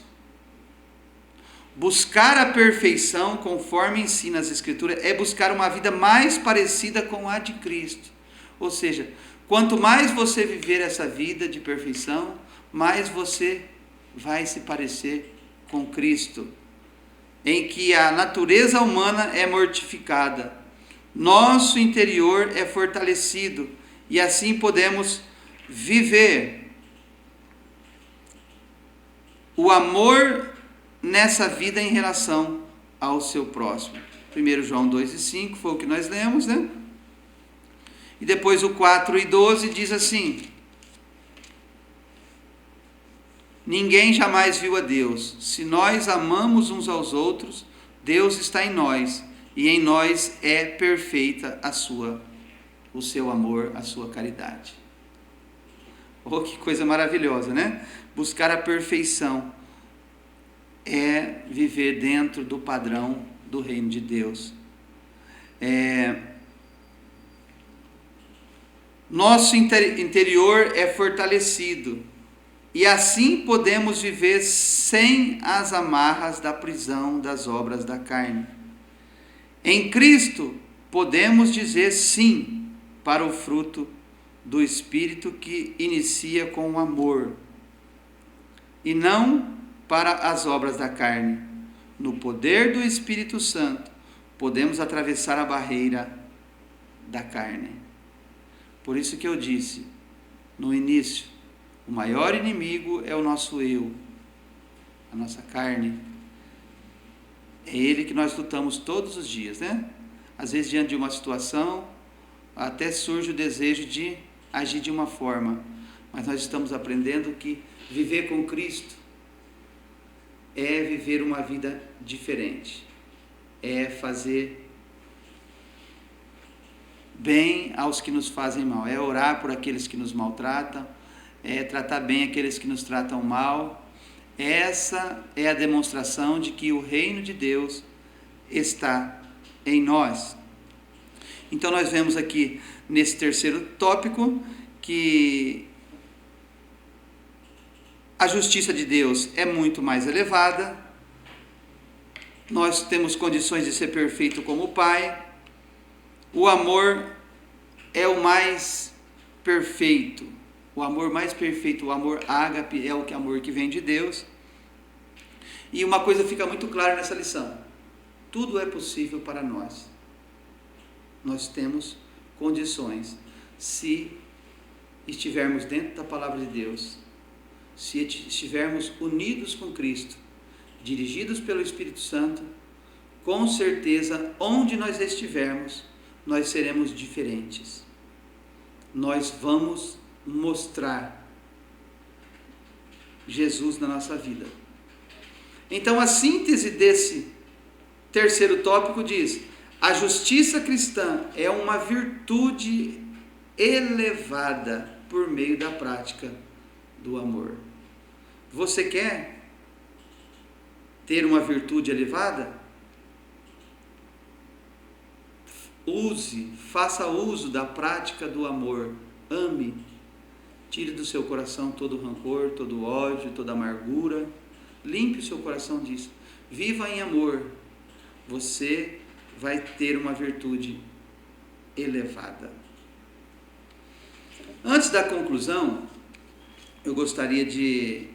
buscar a perfeição, conforme ensina as Escrituras, é buscar uma vida mais parecida com a de Cristo. Ou seja, quanto mais você viver essa vida de perfeição, mais você vai se parecer com Cristo, em que a natureza humana é mortificada, nosso interior é fortalecido, e assim podemos viver o amor nessa vida em relação ao seu próximo. 1 João 2:5 foi o que nós lemos, né? E depois o 4:12 diz assim: ninguém jamais viu a Deus. Se nós amamos uns aos outros, Deus está em nós, e em nós é perfeita o seu amor, a sua caridade. Oh, que coisa maravilhosa, né? Buscar a perfeição é viver dentro do padrão do reino de Deus. Nosso interior é fortalecido, e assim podemos viver sem as amarras da prisão das obras da carne. Em Cristo podemos dizer sim para o fruto do Espírito, que inicia com o amor, e não para as obras da carne. No poder do Espírito Santo, podemos atravessar a barreira da carne. Por isso que eu disse no início, o maior inimigo é o nosso eu, a nossa carne. É ele que nós lutamos todos os dias, né? Às vezes, diante de uma situação, até surge o desejo de agir de uma forma, mas nós estamos aprendendo que viver com Cristo é viver uma vida diferente, é fazer bem aos que nos fazem mal, é orar por aqueles que nos maltratam, é tratar bem aqueles que nos tratam mal. Essa é a demonstração de que o reino de Deus está em nós. Então nós vemos aqui nesse terceiro tópico que a justiça de Deus é muito mais elevada, nós temos condições de ser perfeito como o Pai, o amor é o mais perfeito, o amor mais perfeito, o amor ágape é o amor que vem de Deus. E uma coisa fica muito clara nessa lição: tudo é possível para nós. Nós temos condições, se estivermos dentro da palavra de Deus, se estivermos unidos com Cristo, dirigidos pelo Espírito Santo, com certeza, onde nós estivermos, nós seremos diferentes. Nós vamos mostrar Jesus na nossa vida. Então, a síntese desse terceiro tópico diz: a justiça cristã é uma virtude elevada por meio da prática do amor. Você quer ter uma virtude elevada? Faça uso da prática do amor. Ame. Tire do seu coração todo o rancor, todo o ódio, toda a amargura. Limpe o seu coração disso. Viva em amor. Você vai ter uma virtude elevada. Antes da conclusão, eu gostaria de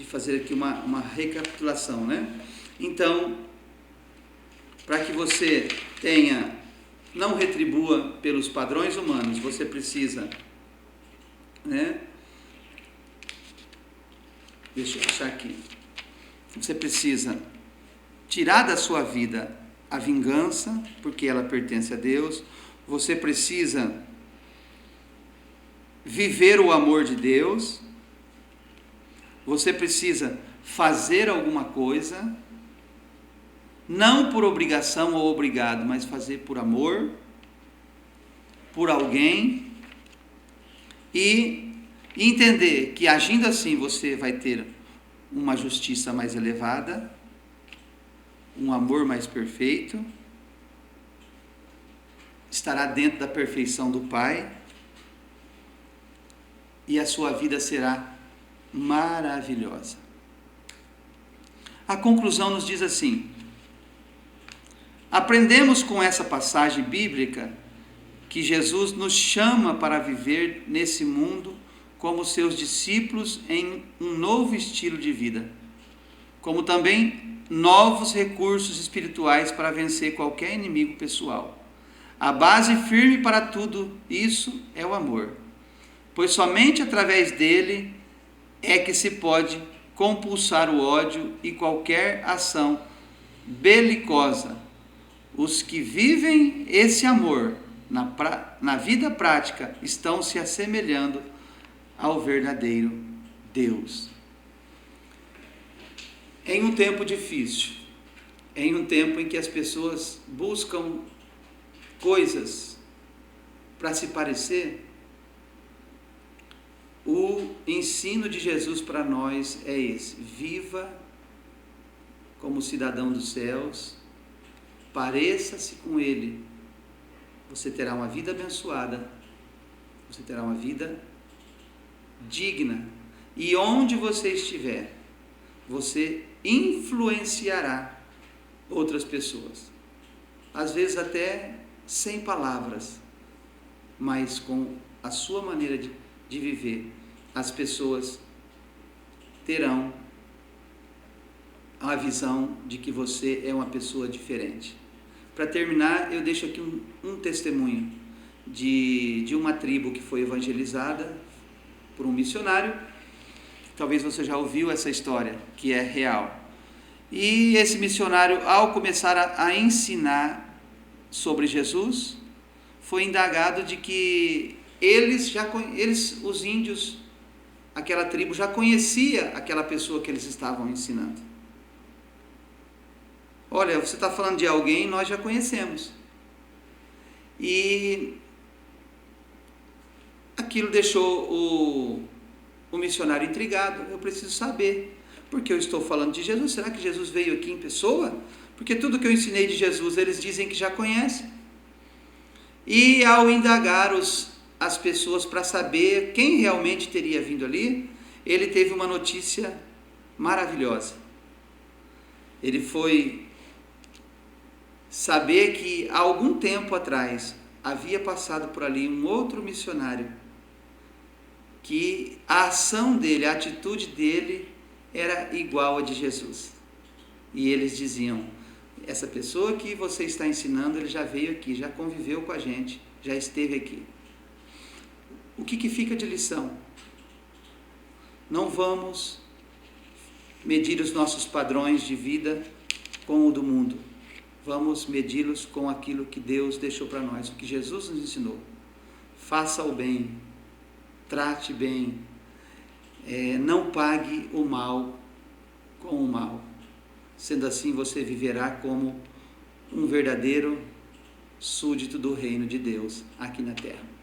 fazer aqui uma recapitulação, né? Então, para que você não retribua pelos padrões humanos, você precisa, né? Deixa eu achar aqui. Você precisa tirar da sua vida a vingança, porque ela pertence a Deus. você precisa viver o amor de Deus, você precisa fazer alguma coisa, não por obrigação ou obrigado, mas fazer por amor, por alguém, e entender que agindo assim você vai ter uma justiça mais elevada, um amor mais perfeito, estará dentro da perfeição do Pai, e a sua vida será maravilhosa. A conclusão nos diz assim: aprendemos com essa passagem bíblica que Jesus nos chama para viver nesse mundo como seus discípulos em um novo estilo de vida, como também novos recursos espirituais para vencer qualquer inimigo pessoal. A base firme para tudo isso é o amor, pois somente através dele é que se pode compulsar o ódio e qualquer ação belicosa. Os que vivem esse amor na vida prática estão se assemelhando ao verdadeiro Deus. Em um tempo difícil, em um tempo em que as pessoas buscam coisas para se parecer, o ensino de Jesus para nós é esse: viva como cidadão dos céus, pareça-se com Ele, você terá uma vida abençoada, você terá uma vida digna, e onde você estiver, você influenciará outras pessoas, às vezes até sem palavras, mas com a sua maneira de viver, as pessoas terão a visão de que você é uma pessoa diferente. Para terminar, eu deixo aqui um testemunho de uma tribo que foi evangelizada por um missionário. Talvez você já ouviu essa história, que é real. E esse missionário, ao começar a ensinar sobre Jesus, foi indagado de que os índios, aquela tribo, já conhecia aquela pessoa que eles estavam ensinando. Olha, você está falando de alguém, nós já conhecemos. E aquilo deixou o missionário intrigado. Eu preciso saber, porque eu estou falando de Jesus. Será que Jesus veio aqui em pessoa? Porque tudo que eu ensinei de Jesus, eles dizem que já conhecem. E ao indagar as pessoas para saber quem realmente teria vindo ali, ele teve uma notícia maravilhosa. Ele foi saber que há algum tempo atrás havia passado por ali um outro missionário, que a ação dele, a atitude dele era igual a de Jesus. E eles diziam: essa pessoa que você está ensinando, ele já veio aqui, já conviveu com a gente, já esteve aqui. O que fica de lição? Não vamos medir os nossos padrões de vida com o do mundo. Vamos medi-los com aquilo que Deus deixou para nós, o que Jesus nos ensinou. Faça o bem, trate bem, não pague o mal com o mal. Sendo assim, você viverá como um verdadeiro súdito do reino de Deus aqui na terra.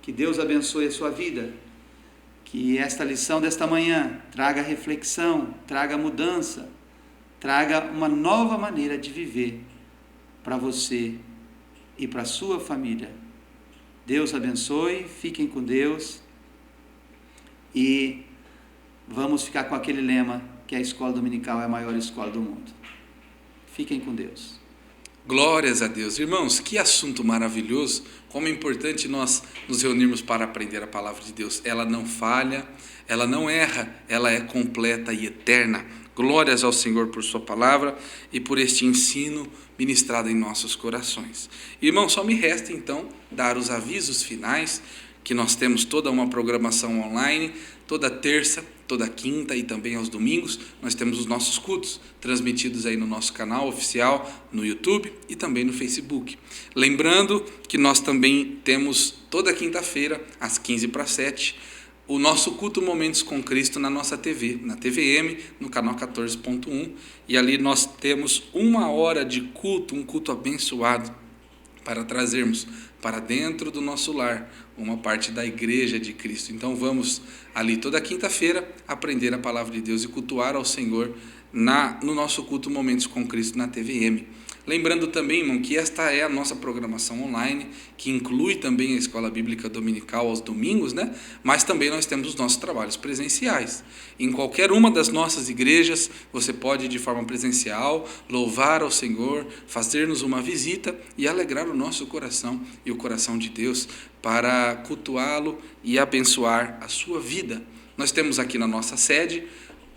Que Deus abençoe a sua vida, que esta lição desta manhã traga reflexão, traga mudança, traga uma nova maneira de viver para você e para a sua família. Deus abençoe, fiquem com Deus e vamos ficar com aquele lema que a escola dominical é a maior escola do mundo. Fiquem com Deus. Glórias a Deus. Irmãos, que assunto maravilhoso. Como é importante nós nos reunirmos para aprender a palavra de Deus. Ela não falha, ela não erra, ela é completa e eterna. Glórias ao Senhor por sua palavra e por este ensino ministrado em nossos corações. Irmão, só me resta então dar os avisos finais, que nós temos toda uma programação online, toda terça, toda quinta e também aos domingos, nós temos os nossos cultos, transmitidos aí no nosso canal oficial, no YouTube e também no Facebook. Lembrando que nós também temos toda quinta-feira, às 6:45, o nosso culto Momentos com Cristo na nossa TV, na TVM, no canal 14.1, e ali nós temos 1 hora de culto, um culto abençoado, para trazermos para dentro do nosso lar uma parte da igreja de Cristo. Então vamos ali toda quinta-feira aprender a palavra de Deus e cultuar ao Senhor no nosso culto Momentos com Cristo na TVM. Lembrando também, irmão, que esta é a nossa programação online, que inclui também a Escola Bíblica Dominical aos domingos, né? Mas também nós temos os nossos trabalhos presenciais. Em qualquer uma das nossas igrejas, você pode, de forma presencial, louvar ao Senhor, fazer-nos uma visita e alegrar o nosso coração e o coração de Deus para cultuá-lo e abençoar a sua vida. Nós temos aqui na nossa sede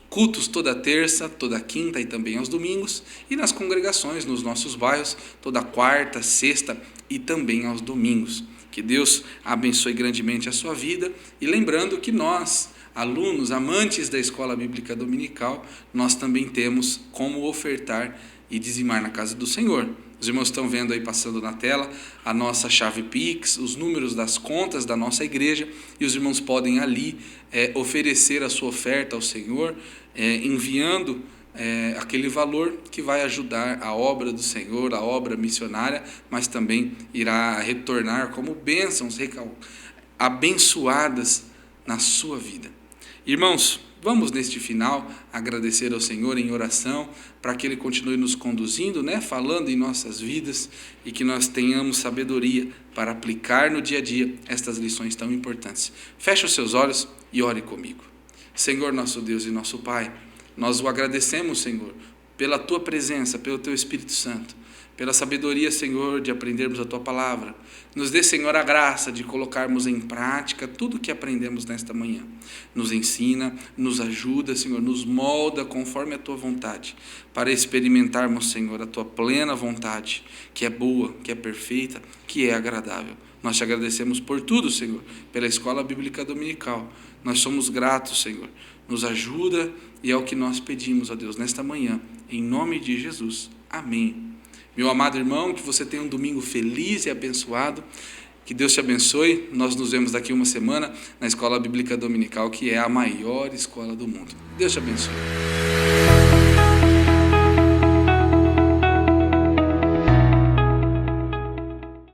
cultos toda terça, toda quinta e também aos domingos, e nas congregações, nos nossos bairros, toda quarta, sexta e também aos domingos. Que Deus abençoe grandemente a sua vida, e lembrando que nós, alunos, amantes da Escola Bíblica Dominical, nós também temos como ofertar e dizimar na casa do Senhor. Os irmãos estão vendo aí passando na tela a nossa chave Pix, os números das contas da nossa igreja, e os irmãos podem ali oferecer a sua oferta ao Senhor, enviando aquele valor que vai ajudar a obra do Senhor, a obra missionária, mas também irá retornar como bênçãos abençoadas na sua vida. Irmãos, vamos neste final agradecer ao Senhor em oração para que Ele continue nos conduzindo, falando em nossas vidas, e que nós tenhamos sabedoria para aplicar no dia a dia estas lições tão importantes. Feche os seus olhos e ore comigo. Senhor, nosso Deus e nosso Pai, nós o agradecemos, Senhor, pela Tua presença, pelo Teu Espírito Santo, pela sabedoria, Senhor, de aprendermos a Tua palavra. Nos dê, Senhor, a graça de colocarmos em prática tudo o que aprendemos nesta manhã. Nos ensina, nos ajuda, Senhor, nos molda conforme a Tua vontade, para experimentarmos, Senhor, a Tua plena vontade, que é boa, que é perfeita, que é agradável. Nós te agradecemos por tudo, Senhor, pela Escola Bíblica Dominical. Nós somos gratos, Senhor. Nos ajuda, e é o que nós pedimos, ó Deus, nesta manhã, em nome de Jesus. Amém. Meu amado irmão, que você tenha um domingo feliz e abençoado. Que Deus te abençoe. Nós nos vemos daqui uma semana na Escola Bíblica Dominical, que é a maior escola do mundo. Deus te abençoe.